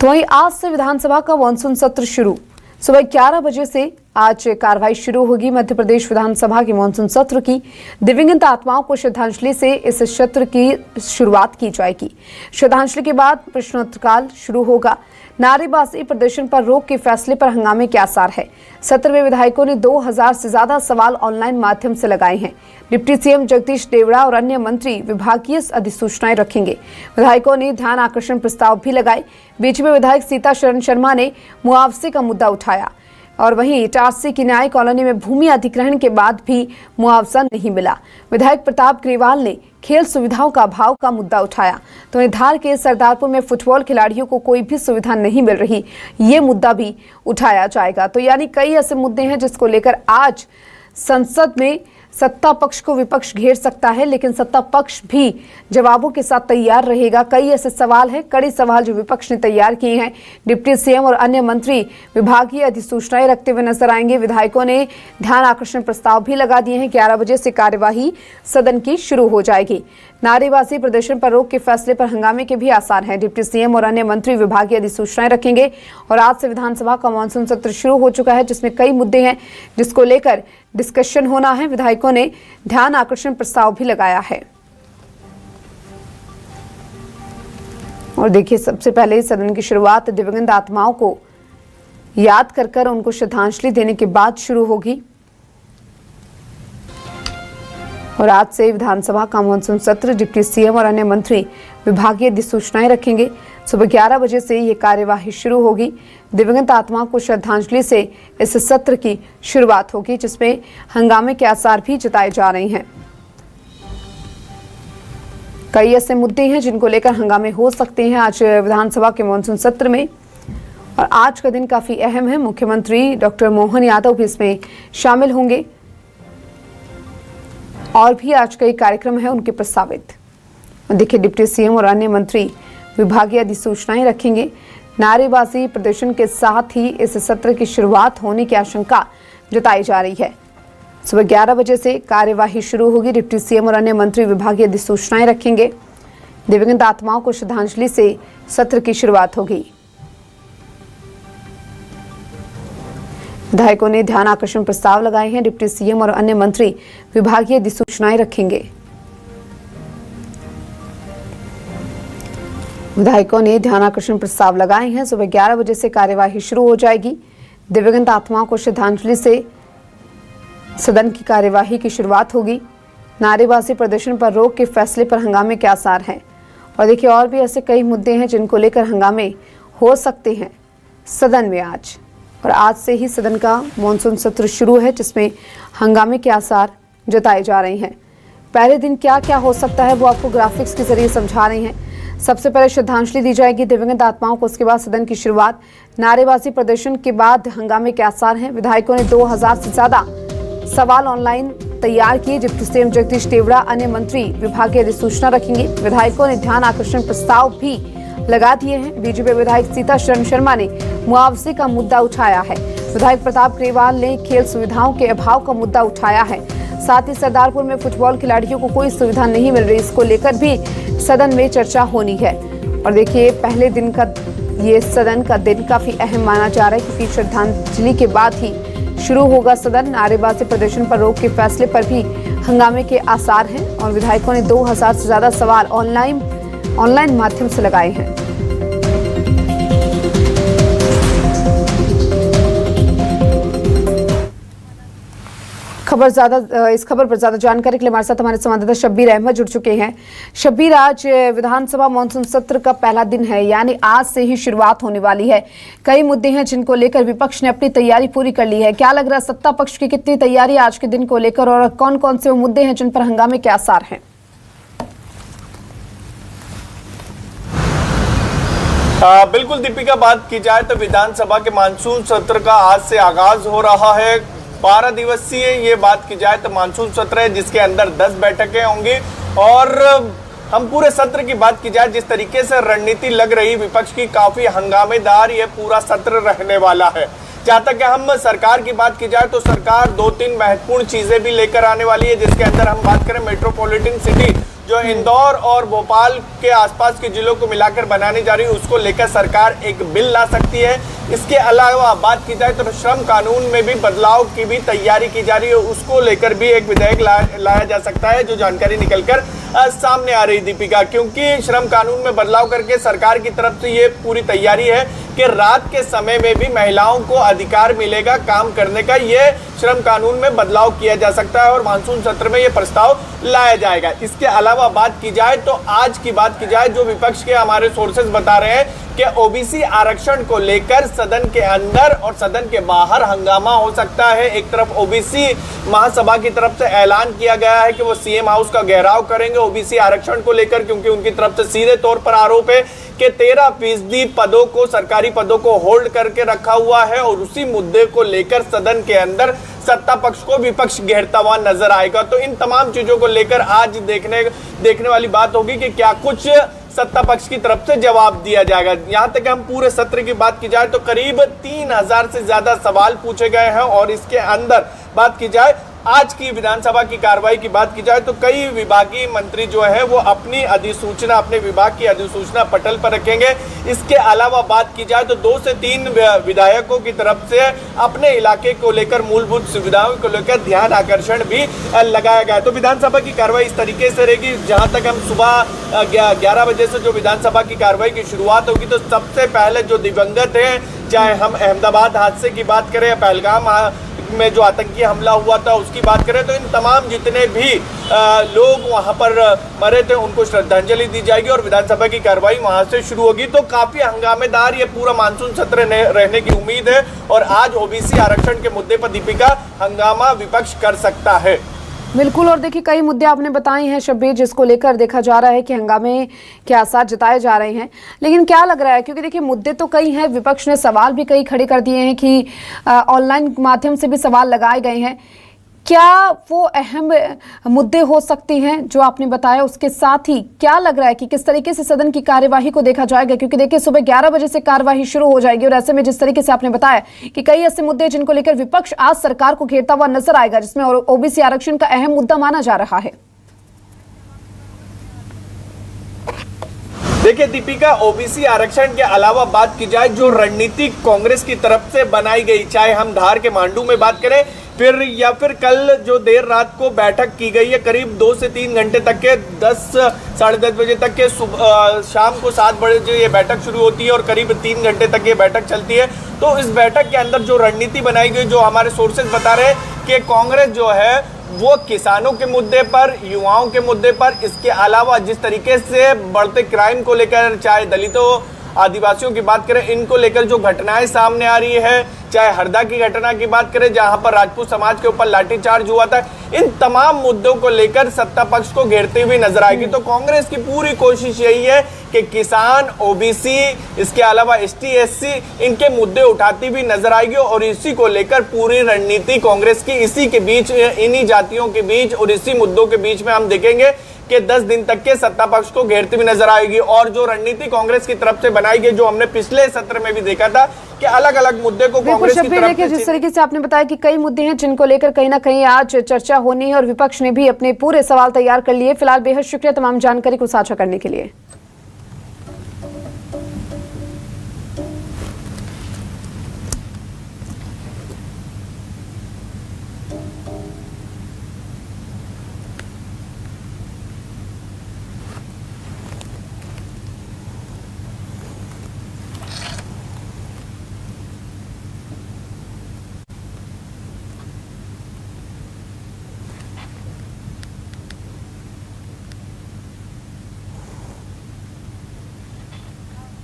तो वहीं आज से विधानसभा का मानसून सत्र शुरू। सुबह 11 बजे से आज कार्रवाई शुरू होगी। मध्य प्रदेश विधानसभा के मानसून सत्र की दिवंगत आत्माओं को श्रद्धांजलि से इस सत्र की शुरुआत की जाएगी। श्रद्धांजलि के बाद प्रश्नोत्तरकाल शुरू होगा। नारेबाजी प्रदर्शन पर रोक के फैसले पर हंगामे के आसार है। सत्र में विधायकों ने 2000 से ज्यादा सवाल ऑनलाइन माध्यम से लगाए हैं। डिप्टी सीएम जगदीश देवड़ा और अन्य मंत्री विभागीय अधिसूचनाएं रखेंगे। विधायकों ने ध्यान आकर्षण प्रस्ताव भी लगाए। बीजेपी विधायक सीता शरण शर्मा ने मुआवजे का मुद्दा उठाया और वहीं इटारसी की न्याय कॉलोनी में भूमि अधिग्रहण के बाद भी मुआवजा नहीं मिला। विधायक प्रताप ग्रेवाल ने खेल सुविधाओं का अभाव का मुद्दा उठाया। तो वहीं धार के सरदारपुर में फुटबॉल खिलाड़ियों को कोई भी सुविधा नहीं मिल रही, ये मुद्दा भी उठाया जाएगा। तो यानी कई ऐसे मुद्दे हैं जिसको लेकर आज संसद में सत्ता पक्ष को विपक्ष घेर सकता है, लेकिन सत्ता पक्ष भी जवाबों के साथ तैयार रहेगा। कई ऐसे सवाल हैं, कड़े सवाल जो विपक्ष ने तैयार किए हैं। डिप्टी सीएम और अन्य मंत्री विभागीय अधिसूचनाएं रखते हुए नजर आएंगे। विधायकों ने ध्यान आकर्षण प्रस्ताव भी लगा दिए हैं। 11 बजे से कार्यवाही सदन की शुरू हो जाएगी। नारेबाजी प्रदर्शन पर रोक के फैसले पर हंगामे के भी आसार हैं। डिप्टी सीएम और अन्य मंत्री विभागीय अधिसूचनाएं रखेंगे और आज से विधानसभा का मानसून सत्र शुरू हो चुका है, जिसमें कई मुद्दे हैं जिसको लेकर डिस्कशन होना है। विधायकों ने ध्यान आकर्षण प्रस्ताव भी लगाया है। और देखिए, सबसे पहले सदन की शुरुआत दिवंगत आत्माओं को याद कर उनको श्रद्धांजलि देने के बाद शुरू होगी। और आज से विधानसभा का मानसून सत्र डिप्टी सीएम और अन्य मंत्री विभागीय अधिसूचनाएं रखेंगे। सुबह 11 बजे से ये कार्यवाही शुरू होगी। दिवंगत आत्माओं को श्रद्धांजलि से इस सत्र की शुरुआत होगी, जिसमें हंगामे के आसार भी जताए जा रहे हैं। कई ऐसे मुद्दे हैं जिनको लेकर हंगामे हो सकते हैं आज विधानसभा के मानसून सत्र में। और आज का दिन काफी अहम है। मुख्यमंत्री डॉक्टर मोहन यादव भी इसमें शामिल होंगे और भी आज कई कार्यक्रम है उनके प्रस्तावित। देखिए, डिप्टी सीएम और अन्य मंत्री विभागीय अधिसूचनाएं रखेंगे। नारेबाजी प्रदर्शन के साथ ही इस सत्र की शुरुआत होने की आशंका जताई जा रही है। सुबह 11 बजे से कार्यवाही शुरू होगी। डिप्टी सीएम और अन्य मंत्री विभागीय अधिसूचनाएं रखेंगे। दिवंगत आत्माओं को श्रद्धांजलि से सत्र की शुरुआत होगी। विधायकों ने ध्यान आकर्षण प्रस्ताव लगाए हैं। डिप्टी सीएम और अन्य मंत्री विभागीय अधिसूचनाएं रखेंगे। विधायकों ने ध्यान आकर्षण प्रस्ताव लगाए हैं। सुबह 11 बजे से कार्यवाही शुरू हो जाएगी। दिवंगत आत्माओं को श्रद्धांजलि से सदन की कार्यवाही की शुरुआत होगी। नारेबाजी प्रदर्शन पर रोक के फैसले पर हंगामे के आसार हैं। और देखिए, और भी ऐसे कई मुद्दे हैं जिनको लेकर हंगामे हो सकते हैं सदन में आज। और आज से ही सदन का मानसून सत्र शुरू है, जिसमें हंगामे के आसार जताए जा रहे हैं। पहले दिन क्या क्या हो सकता है वो आपको ग्राफिक्स के जरिए समझा रहे हैं। सबसे पहले श्रद्धांजलि दी जाएगी दिवंगत आत्माओं को, उसके बाद सदन की शुरुआत। नारेबाजी प्रदर्शन के बाद हंगामे के आसार हैं। विधायकों ने 2000 से ज्यादा सवाल ऑनलाइन तैयार किए। डिप्टी सीएम जगदीश देवड़ा, अन्य मंत्री विभागीय अधिसूचना रखेंगे। विधायकों ने ध्यान आकर्षण प्रस्ताव भी लगा दिए हैं। बीजेपी विधायक सीता शरण शर्मा ने मुआवजे का मुद्दा उठाया है। विधायक प्रताप ग्रेवाल ने खेल सुविधाओं के अभाव का मुद्दा उठाया है। साथ ही सरदारपुर में फुटबॉल खिलाड़ियों को कोई सुविधा नहीं मिल रही, इसको लेकर भी सदन में चर्चा होनी है। और देखिए, पहले दिन का ये सदन का दिन काफी अहम माना जा रहा है, क्योंकि श्रद्धांजलि के बाद ही शुरू होगा सदन। नारेबाजी प्रदर्शन पर रोक के फैसले पर भी हंगामे के आसार हैं। और विधायकों ने 2000 से ज्यादा सवाल ऑनलाइन माध्यम से लगाए हैं। इस खबर पर ज्यादा जानकारी के लिए हमारे साथ हमारे संवाददाता शब्बीर अहमद जुड़ चुके हैं। शब्बीर, आज विधानसभा मानसून सत्र का पहला दिन है, यानी आज से ही शुरुआत होने वाली है। कई मुद्दे हैं जिनको लेकर विपक्ष ने अपनी तैयारी पूरी कर ली है। क्या लग रहा है, सत्ता पक्ष की कितनी तैयारी आज के दिन को लेकर, और कौन कौन से वो मुद्दे हैं जिन पर हंगामे के आसार हैं? बिल्कुल दीपिका, बात की जाए तो विधानसभा के मानसून सत्र का आज से आगाज हो रहा है। 12 दिवसीय ये बात की जाए तो मानसून सत्र है, जिसके अंदर 10 बैठकें होंगी। और हम पूरे सत्र की बात की जाए, जिस तरीके से रणनीति लग रही विपक्ष की, काफी हंगामेदार ये पूरा सत्र रहने वाला है। जहां तक हम सरकार की बात की जाए तो सरकार 2-3 महत्वपूर्ण चीजें भी लेकर आने वाली है, जिसके अंदर हम बात करें मेट्रोपॉलिटन सिटी जो इंदौर और भोपाल के आसपास के जिलों को मिलाकर बनाने जा रही है, उसको लेकर सरकार एक बिल ला सकती है। इसके अलावा बात की जाए तो श्रम कानून में भी बदलाव की भी तैयारी की जा रही है, उसको लेकर भी एक विधेयक लाया जा सकता है, जो जानकारी निकलकर सामने आ रही दीपिका। क्योंकि श्रम कानून में बदलाव करके सरकार की तरफ से ये पूरी तैयारी है कि रात के समय में भी महिलाओं को अधिकार मिलेगा काम करने का। ये श्रम कानून में बदलाव किया जा सकता है और मानसून सत्र में ये प्रस्ताव लाया जाएगा। इसके अलावा बात की जाए तो आज की बात की जाए, जो विपक्ष के हमारे सोर्सेज बता रहे हैं कि ओबीसी आरक्षण को लेकर सदन के अंदर और सदन के बाहर हंगामा हो सकता है। एक तरफ ओबीसी महासभा की तरफ से ऐलान किया गया है कि वो सीएम हाउस का घेराव करेंगे ओबीसी आरक्षण को लेकर, क्योंकि उनकी तरफ से सीधे तौर पर आरोप है कि 13% पदों को, सरकारी पदों को होल्ड करके रखा हुआ है और उसी मुद्दे को लेकर सदन के अंदर सत्ता पक्ष को विपक्ष घेरता हुआ नजर आएगा। तो इन तमाम चीजों को लेकर आज देखने वाली बात होगी कि क्या कुछ सत्ता पक्ष की तरफ से जवाब दिया जाएगा। यहां तक हम पूरे सत्र की बात की जाए तो करीब 3000 से ज्यादा सवाल पूछे गए हैं और इसके अंदर बात की जाए आज की विधानसभा की कार्रवाई की बात की जाए तो कई विभागीय मंत्री जो है वो अपनी अधिसूचना, अपने विभाग की अधिसूचना पटल पर रखेंगे। इसके अलावा बात की जाए तो 2 से 3 विधायकों की तरफ से अपने इलाके को लेकर, मूलभूत सुविधाओं को लेकर ध्यान आकर्षण भी लगाया गया। तो विधानसभा की कार्रवाई इस तरीके से रहेगी। जहां तक हम सुबह 11 बजे से जो विधानसभा की कार्रवाई की शुरुआत होगी तो सबसे पहले जो दिवंगत है, चाहे हम अहमदाबाद हादसे की बात करें या पहलगाम में जो आतंकी हमला हुआ था उसकी बात करें, तो इन तमाम जितने भी लोग वहां पर मरे थे उनको श्रद्धांजलि दी जाएगी और विधानसभा की कार्रवाई वहां से शुरू होगी। तो काफी हंगामेदार ये पूरा मानसून सत्र रहने की उम्मीद है और आज ओबीसी आरक्षण के मुद्दे पर दीपिका हंगामा विपक्ष कर सकता है। बिल्कुल, और देखिए कई मुद्दे आपने बताए हैं शब्बीर, जिसको लेकर देखा जा रहा है कि हंगामे के आसार जताए जा रहे हैं। लेकिन क्या लग रहा है, क्योंकि देखिए मुद्दे तो कई हैं, विपक्ष ने सवाल भी कई खड़े कर दिए हैं कि ऑनलाइन माध्यम से भी सवाल लगाए गए हैं, क्या वो अहम मुद्दे हो सकते हैं जो आपने बताया? उसके साथ ही क्या लग रहा है कि किस तरीके से सदन की कार्यवाही को देखा जाएगा? क्योंकि देखिए सुबह 11 बजे से कार्यवाही शुरू हो जाएगी और ऐसे में जिस तरीके से आपने बताया कि कई ऐसे मुद्दे जिनको लेकर विपक्ष आज सरकार को घेरता हुआ नजर आएगा, जिसमें ओबीसी आरक्षण का अहम मुद्दा माना जा रहा है। देखिए दीपिका, ओबीसी आरक्षण के अलावा बात की जाए जो रणनीति कांग्रेस की तरफ से बनाई गई, चाहे हम धार के मांडू में बात करें या फिर कल जो देर रात को बैठक की गई है, करीब 2 से 3 घंटे तक के 10 साढ़े 10 बजे तक के शाम को 7 बजे ये बैठक शुरू होती है और करीब 3 घंटे तक ये बैठक चलती है। तो इस बैठक के अंदर जो रणनीति बनाई गई, जो हमारे सोर्सेज बता रहे हैं कि कांग्रेस जो है वो किसानों के मुद्दे पर, युवाओं के मुद्दे पर, इसके अलावा जिस तरीके से बढ़ते क्राइम को लेकर, चाहे दलितों आदिवासियों की बात करें, इनको लेकर जो घटनाएं सामने आ रही है, चाहे हरदा की घटना की बात करें जहां पर राजपूत समाज के ऊपर लाठीचार्ज हुआ था, इन तमाम मुद्दों को लेकर सत्ता पक्ष को घेरते हुए नजर आएगी। तो कांग्रेस की पूरी कोशिश यही है कि किसान, ओबीसी, इसके अलावा एसटी, एससी, इनके मुद्दे उठाती हुई नजर आएगी और इसी को लेकर पूरी रणनीति कांग्रेस की इसी के बीच, इन्हीं जातियों के बीच और इसी मुद्दों के बीच में हम देखेंगे कि 10 दिन तक के सत्ता पक्ष को घेरती हुई नजर आएगी। और जो रणनीति कांग्रेस की तरफ से बनाई गई, जो हमने पिछले सत्र में भी देखा था कि अलग अलग मुद्दे को कांग्रेस की तरफ से, जिस तरीके से आपने बताया कि कई मुद्दे हैं जिनको लेकर कहीं ना कहीं आज चर्चा होनी है और विपक्ष ने भी अपने पूरे सवाल तैयार कर लिए। फिलहाल बेहद शुक्रिया तमाम जानकारी को साझा करने के लिए।